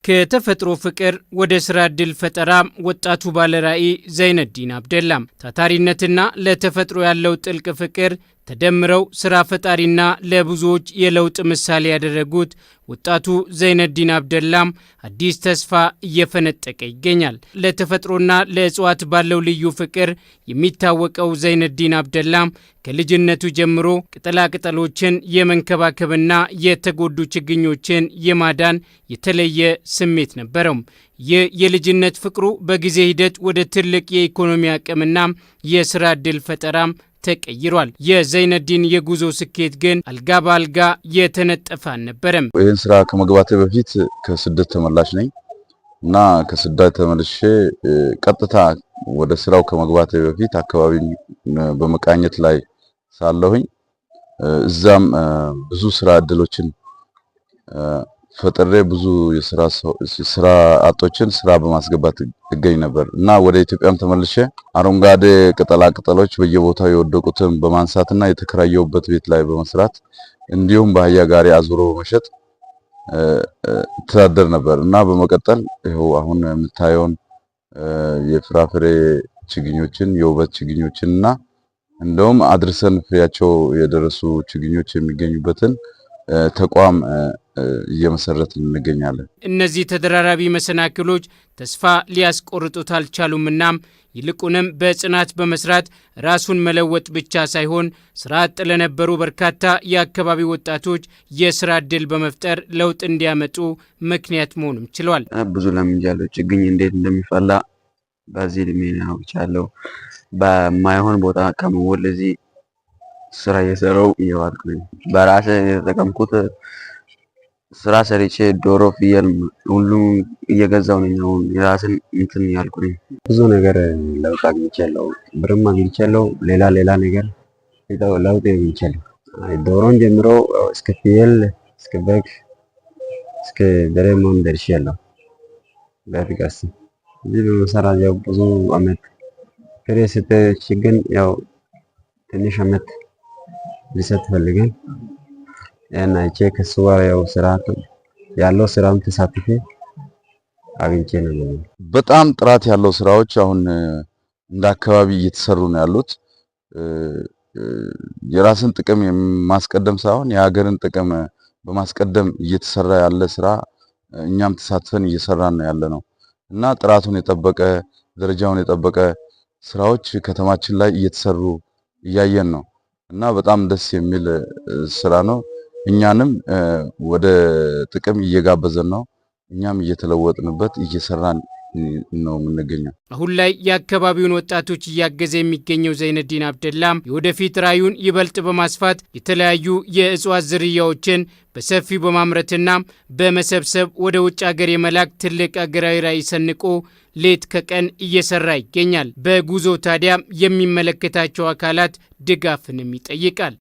ከተፈጥሮ ፍቅር ወደ ስራ ዕድል ፈጠራ ወጣቱ ባለራዕይ ዘይነዲን አብደላ ታታሪነትና ለተፈጥሮ ያለው ጥልቅ ፍቅር ተደምረው ስራ ፈጣሪና ለብዙዎች የለውጥ ምሳሌ ያደረጉት ወጣቱ ዘይነዲን አብደላ አዲስ ተስፋ እየፈነጠቀ ይገኛል። ለተፈጥሮና ለእጽዋት ባለው ልዩ ፍቅር የሚታወቀው ዘይነዲን አብደላ ከልጅነቱ ጀምሮ ቅጠላቅጠሎችን የመንከባከብና የተጎዱ ችግኞችን የማዳን የተለየ ስሜት ነበረው። ይህ የልጅነት ፍቅሩ በጊዜ ሂደት ወደ ትልቅ የኢኮኖሚ አቅምና የስራ ዕድል ፈጠራ ተቀይሯል። የዘይነዲን የጉዞ ስኬት ግን አልጋ በአልጋ የተነጠፈ አልነበረም። ይህን ስራ ከመግባቴ በፊት ከስደት ተመላሽ ነኝ እና ከስደት ተመልሼ ቀጥታ ወደ ስራው ከመግባቴ በፊት አካባቢን በመቃኘት ላይ ሳለሁኝ እዛም ብዙ ስራ ዕድሎችን ፈጥሬ ብዙ የስራ አጦችን ስራ በማስገባት እገኝ ነበር እና ወደ ኢትዮጵያም ተመልሼ አረንጓዴ ቅጠላቅጠሎች በየቦታው የወደቁትን በማንሳትና የተከራየውበት ቤት ላይ በመስራት እንዲሁም በአህያ ጋሪ አዙሮ በመሸጥ ተዳደር ነበር እና በመቀጠል ይኸው አሁን የምታየውን የፍራፍሬ ችግኞችን የውበት ችግኞችንና እንደውም አድርሰን ፍሬያቸው የደረሱ ችግኞች የሚገኙበትን ተቋም እየመሰረትን እንገኛለን። እነዚህ ተደራራቢ መሰናክሎች ተስፋ ሊያስቆርጡት አልቻሉምና ይልቁንም በጽናት በመስራት ራሱን መለወጥ ብቻ ሳይሆን ስራ አጥ ለነበሩ በርካታ የአካባቢ ወጣቶች የስራ ዕድል በመፍጠር ለውጥ እንዲያመጡ ምክንያት መሆኑም ችሏል። ብዙ ለምጃለሁ። ችግኝ እንዴት እንደሚፈላ በዚህ እድሜ አውቃለሁ። በማይሆን ቦታ ከመወል እዚህ ስራ እየሰራው እየዋልኩ ነኝ። በራሴ የተጠቀምኩት ስራ ሰርቼ ዶሮ፣ ፍየል ሁሉም እየገዛው ነኝ። አሁን የራስን እንትን ያልኩ ነኝ። ብዙ ነገር ለውጥ አግኝቻለሁ። ብርም አግኝቻለሁ። ሌላ ነገር ለውጥ አግኝቻለሁ። ዶሮን ጀምሮ እስከ ፍየል እስከ በግ እስከ በሬ መሆን ደርሻለሁ። በፍቃስ እዚህ በመሰራት ያው ብዙ አመት ፍሬ ስተች ግን ያው ትንሽ አመት ሊሰጥ ፈልገን እና ከሱ ጋር ያው ስራ ያለው ስራም ተሳትፌ አግኝቼ ነው። በጣም ጥራት ያለው ስራዎች አሁን እንደ አካባቢ እየተሰሩ ነው ያሉት። የራስን ጥቅም የማስቀደም ሳይሆን የሀገርን ጥቅም በማስቀደም እየተሰራ ያለ ስራ እኛም ተሳትፈን እየሰራን ነው ያለ ነው እና ጥራቱን የጠበቀ ደረጃውን የጠበቀ ስራዎች ከተማችን ላይ እየተሰሩ እያየን ነው እና በጣም ደስ የሚል ስራ ነው። እኛንም ወደ ጥቅም እየጋበዘን ነው። እኛም እየተለወጥንበት እየሰራን ነው የምንገኘው። አሁን ላይ የአካባቢውን ወጣቶች እያገዘ የሚገኘው ዘይነዲን አብደላ የወደፊት ራዕዩን ይበልጥ በማስፋት የተለያዩ የእጽዋት ዝርያዎችን በሰፊው በማምረትና በመሰብሰብ ወደ ውጭ ሀገር የመላክ ትልቅ አገራዊ ራዕይ ሰንቆ ሌት ከቀን እየሰራ ይገኛል። በጉዞ ታዲያ የሚመለከታቸው አካላት ድጋፍንም ይጠይቃል።